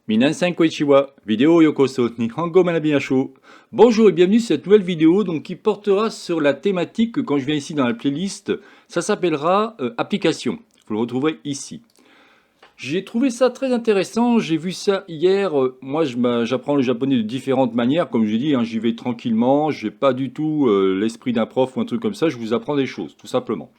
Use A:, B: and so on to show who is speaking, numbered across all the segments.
A: Minasan konnichiwa, vidéo yokoso, Nihongo Manabihasho. Bonjour et bienvenue sur cette nouvelle vidéo qui portera sur la thématique que quand je viens ici dans la playlist, ça s'appellera application. Vous le retrouverez ici. J'ai trouvé ça très intéressant, j'ai vu ça hier. Moi j'apprends le japonais de différentes manières, comme je dis, hein, j'y vais tranquillement, j'ai pas du tout l'esprit d'un prof ou un truc comme ça, je vous apprends des choses, tout simplement.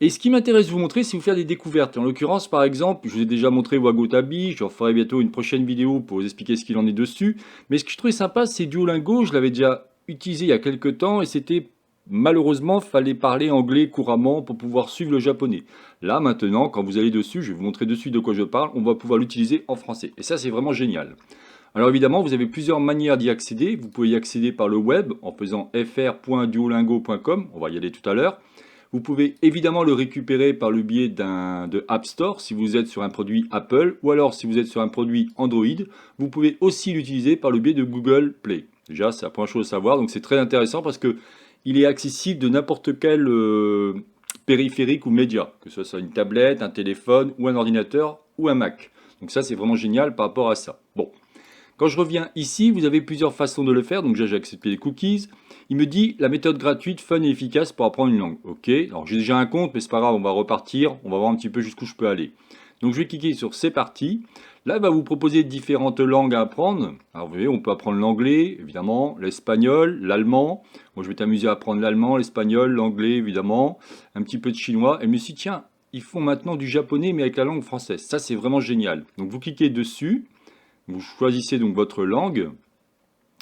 A: Et ce qui m'intéresse de vous montrer, c'est vous faire des découvertes. En l'occurrence, par exemple, je vous ai déjà montré Wagotabi, je ferai bientôt une prochaine vidéo pour vous expliquer ce qu'il en est dessus. Mais ce que je trouvais sympa, c'est Duolingo, je l'avais déjà utilisé il y a quelques temps et c'était malheureusement, fallait parler anglais couramment pour pouvoir suivre le japonais. Là, maintenant, quand vous allez dessus, je vais vous montrer dessus de quoi je parle, on va pouvoir l'utiliser en français. Et ça, c'est vraiment génial. Alors évidemment, vous avez plusieurs manières d'y accéder. Vous pouvez y accéder par le web en faisant fr.duolingo.com, on va y aller tout à l'heure. Vous pouvez évidemment le récupérer par le biais de App Store si vous êtes sur un produit Apple ou alors si vous êtes sur un produit Android. Vous pouvez aussi l'utiliser par le biais de Google Play. Déjà, c'est la première chose à savoir, donc c'est très intéressant parce que il est accessible de n'importe quel périphérique ou média, que ce soit une tablette, un téléphone ou un ordinateur ou un Mac. Donc ça, c'est vraiment génial par rapport à ça. Bon. Quand je reviens ici, vous avez plusieurs façons de le faire. Donc j'ai accepté les cookies. Il me dit la méthode gratuite, fun et efficace pour apprendre une langue. Ok, alors j'ai déjà un compte, mais c'est pas grave, on va repartir. On va voir un petit peu jusqu'où je peux aller. Donc je vais cliquer sur c'est parti. Là, il va vous proposer différentes langues à apprendre. Alors vous voyez, on peut apprendre l'anglais, évidemment, l'espagnol, l'allemand. Moi, je vais t'amuser à apprendre l'allemand, l'espagnol, l'anglais, évidemment, un petit peu de chinois. Et je me suis dit, tiens, ils font maintenant du japonais, mais avec la langue française. Ça, c'est vraiment génial. Donc vous cliquez dessus. Vous choisissez donc votre langue.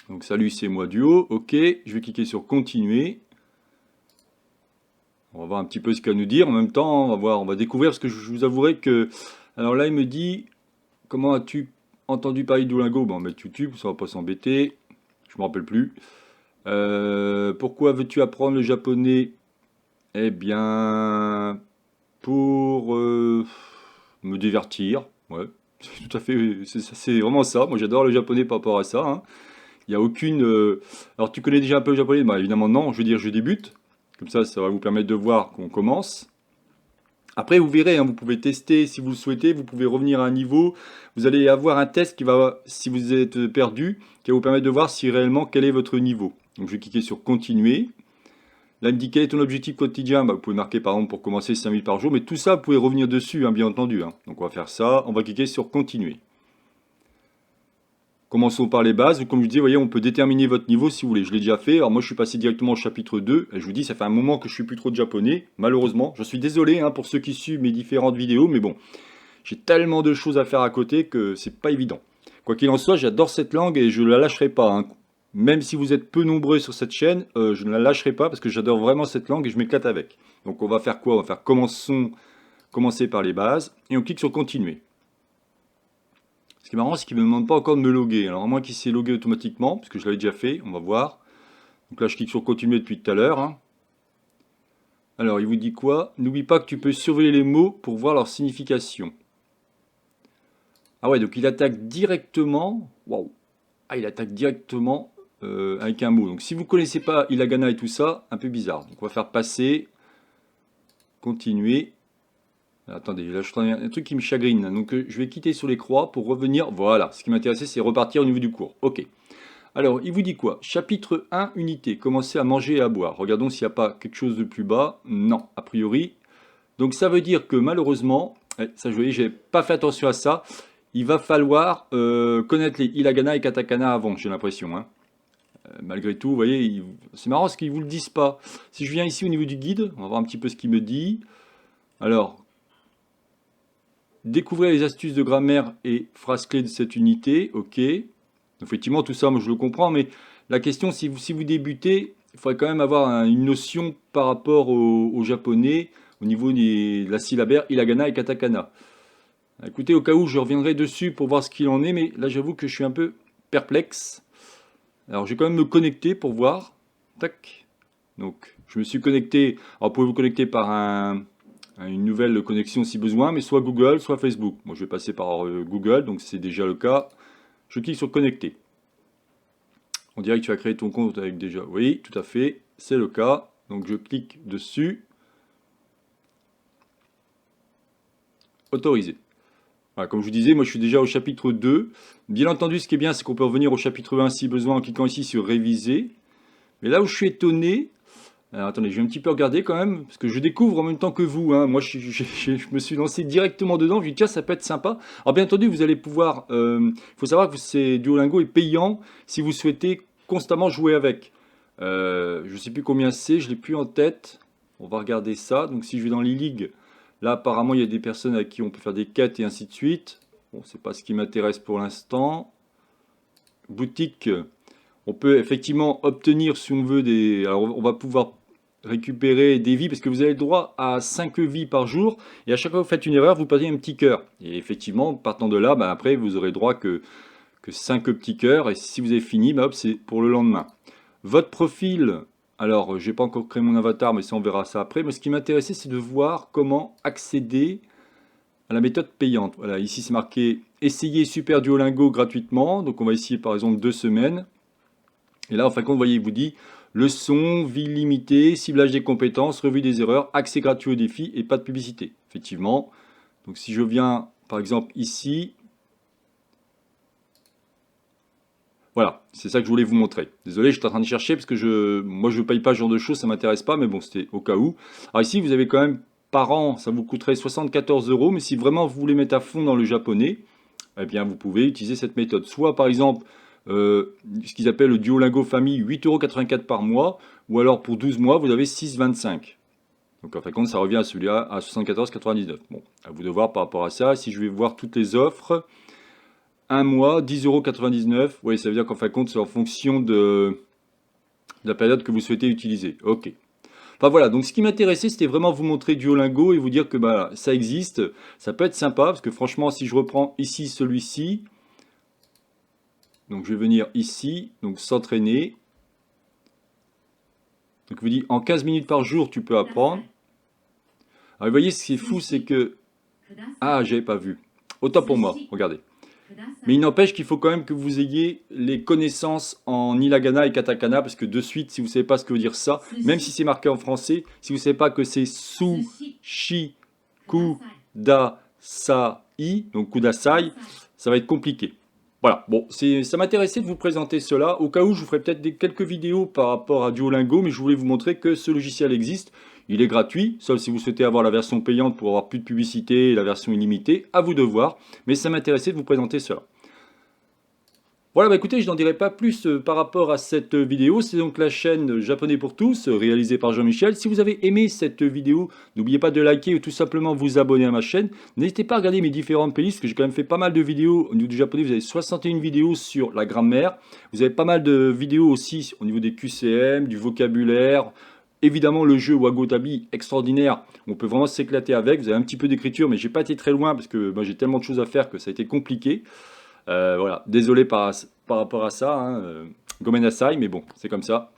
A: Donc salut, c'est moi Duo. Ok, je vais cliquer sur continuer. On va voir un petit peu ce qu'il va nous dire. En même temps, on va voir, on va découvrir parce que je vous avouerai que. Alors là, il me dit comment as-tu entendu parler de Duolingo? Bon, on va mettre YouTube, ça va pas s'embêter. Je me rappelle plus. Pourquoi veux-tu apprendre le japonais? Eh bien, pour me divertir. Ouais, c'est tout à fait. C'est vraiment ça. Moi, j'adore le japonais par rapport à ça, hein. Il n'y a aucune. Alors, tu connais déjà un peu le japonais? Bah, évidemment, non. Je veux dire, je débute. Comme ça va vous permettre de voir qu'on commence. Après, vous verrez, hein, vous pouvez tester si vous le souhaitez. Vous pouvez revenir à un niveau. Vous allez avoir un test qui va, si vous êtes perdu, qui va vous permettre de voir si réellement quel est votre niveau. Donc, je vais cliquer sur continuer. Là, il me dit quel est ton objectif quotidien. Bah, vous pouvez marquer par exemple pour commencer 5 minutes par jour. Mais tout ça, vous pouvez revenir dessus, hein, bien entendu, hein. Donc, on va faire ça. On va cliquer sur continuer. Commençons par les bases. Comme je disais, vous voyez, on peut déterminer votre niveau si vous voulez. Je l'ai déjà fait. Alors moi, je suis passé directement au chapitre 2. Et je vous dis, ça fait un moment que je suis plus trop de japonais, malheureusement. Je suis désolé, hein, pour ceux qui suivent mes différentes vidéos, mais bon, j'ai tellement de choses à faire à côté que c'est pas évident. Quoi qu'il en soit, j'adore cette langue et je ne la lâcherai pas, hein. Même si vous êtes peu nombreux sur cette chaîne, je ne la lâcherai pas parce que j'adore vraiment cette langue et je m'éclate avec. Donc on va faire quoi? On va faire commencer par les bases et on clique sur continuer. Ce qui est marrant, c'est qu'il ne me demande pas encore de me loguer. Alors, à moins qu'il s'est logué automatiquement, puisque je l'avais déjà fait, on va voir. Donc là, je clique sur continuer depuis tout à l'heure, hein. Alors, il vous dit quoi? N'oublie pas que tu peux surveiller les mots pour voir leur signification. Ah ouais, donc il attaque directement. Waouh! Ah, il attaque directement avec un mot. Donc, si vous ne connaissez pas hiragana et tout ça, un peu bizarre. Donc, on va faire passer, continuer. Attendez, là je trouve un truc qui me chagrine. Donc je vais quitter sur les croix pour revenir. Voilà, ce qui m'intéressait, c'est repartir au niveau du cours. Ok. Alors, il vous dit quoi? Chapitre 1, unité. Commencer à manger et à boire. Regardons s'il n'y a pas quelque chose de plus bas. Non, a priori. Donc ça veut dire que malheureusement, ça je voyais, j'ai pas fait attention à ça. Il va falloir connaître les hiragana et katakana avant, j'ai l'impression, hein. Malgré tout, vous voyez, c'est marrant parce qu'ils vous le disent pas. Si je viens ici au niveau du guide, on va voir un petit peu ce qu'il me dit. Alors, découvrez les astuces de grammaire et phrases clés de cette unité, ok. Effectivement, tout ça, moi je le comprends, mais la question, si vous débutez, il faudrait quand même avoir une notion par rapport au japonais, au niveau de la syllabaire hiragana et katakana. Écoutez, au cas où, je reviendrai dessus pour voir ce qu'il en est, mais là j'avoue que je suis un peu perplexe. Alors je vais quand même me connecter pour voir. Tac. Donc, je me suis connecté. Alors, vous pouvez vous connecter par une nouvelle connexion si besoin, mais soit Google, soit Facebook. Moi, je vais passer par Google, donc c'est déjà le cas. Je clique sur connecter. On dirait que tu as créé ton compte avec déjà. Oui, tout à fait, c'est le cas. Donc, je clique dessus. Autoriser. Voilà, comme je vous disais, moi je suis déjà au chapitre 2. Bien entendu, ce qui est bien, c'est qu'on peut revenir au chapitre 1 si besoin en cliquant ici sur réviser. Mais là où je suis étonné, alors attendez, je vais un petit peu regarder quand même, parce que je découvre en même temps que vous, hein. Moi je me suis lancé directement dedans, je me dis tiens, ça peut être sympa. Alors bien entendu, vous allez pouvoir, il faut savoir que Duolingo est payant si vous souhaitez constamment jouer avec. Je ne sais plus combien c'est, je ne l'ai plus en tête. On va regarder ça. Donc si je vais dans les ligues, là apparemment il y a des personnes à qui on peut faire des quêtes et ainsi de suite. Bon, c'est pas ce qui m'intéresse pour l'instant. Boutique, on peut effectivement obtenir si on veut des... Alors on va pouvoir récupérer des vies parce que vous avez le droit à 5 vies par jour et à chaque fois que vous faites une erreur, vous perdez un petit cœur. Et effectivement, partant de là, bah, après vous aurez droit que 5 petits cœurs et si vous avez fini, bah, hop, c'est pour le lendemain. Votre profil, alors j'ai pas encore créé mon avatar, mais ça on verra ça après. Mais ce qui m'intéressait, c'est de voir comment accéder à la méthode payante. Voilà, ici c'est marqué essayer Super Duolingo gratuitement. Donc on va essayer par exemple 2 semaines. Et là, en fin de compte, vous voyez, il vous dit leçon, vie limitée, ciblage des compétences, revue des erreurs, accès gratuit aux défis et pas de publicité. Effectivement. Donc si je viens par exemple ici, voilà, c'est ça que je voulais vous montrer. Désolé, j'étais en train de chercher parce que moi je ne paye pas ce genre de choses, ça ne m'intéresse pas, mais bon, c'était au cas où. Alors ici, vous avez quand même par an, ça vous coûterait 74 euros, mais si vraiment vous voulez mettre à fond dans le japonais, eh bien vous pouvez utiliser cette méthode. Soit par exemple, ce qu'ils appellent le Duolingo Famille, 8,84 € par mois, ou alors pour 12 mois, vous avez 6,25 €. Donc en fin de compte, ça revient à celui-là à 74,99 €. Bon, à vous de voir par rapport à ça. Si je vais voir toutes les offres, un mois, 10,99 €. Oui, ça veut dire qu'en fin de compte, c'est en fonction de la période que vous souhaitez utiliser. Ok. Enfin voilà, donc ce qui m'intéressait, c'était vraiment vous montrer Duolingo et vous dire que bah, ça existe. Ça peut être sympa, parce que franchement, si je reprends ici celui-ci, donc je vais venir ici, donc s'entraîner. Donc je vous dis, en 15 minutes par jour, tu peux apprendre. Alors vous voyez, ce qui est fou, c'est que... Ah, j'avais pas vu. Autant pour moi, regardez. Mais il n'empêche qu'il faut quand même que vous ayez les connaissances en hiragana et katakana, parce que de suite, si vous ne savez pas ce que veut dire ça, même si c'est marqué en français, si vous ne savez pas que c'est su, shi, ku, da, sa, i, donc kudasai, ça va être compliqué. Voilà, bon, ça m'intéressait de vous présenter cela. Au cas où, je vous ferai peut-être quelques vidéos par rapport à Duolingo, mais je voulais vous montrer que ce logiciel existe. Il est gratuit, sauf si vous souhaitez avoir la version payante pour avoir plus de publicité et la version illimitée, à vous de voir. Mais ça m'intéressait de vous présenter cela. Voilà, bah écoutez, je n'en dirai pas plus par rapport à cette vidéo. C'est donc la chaîne Japonais pour tous, réalisée par Jean-Michel. Si vous avez aimé cette vidéo, n'oubliez pas de liker ou tout simplement vous abonner à ma chaîne. N'hésitez pas à regarder mes différentes playlists, parce que j'ai quand même fait pas mal de vidéos au niveau du japonais. Vous avez 61 vidéos sur la grammaire. Vous avez pas mal de vidéos aussi au niveau des QCM, du vocabulaire. Évidemment, le jeu Wagotabi, extraordinaire. On peut vraiment s'éclater avec. Vous avez un petit peu d'écriture, mais j'ai pas été très loin, parce que moi, j'ai tellement de choses à faire que ça a été compliqué. Voilà, désolé par rapport à ça, hein, Gomen Nasai, mais bon, c'est comme ça.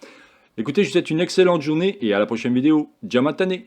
A: Écoutez, je vous souhaite une excellente journée et à la prochaine vidéo. Jamatane!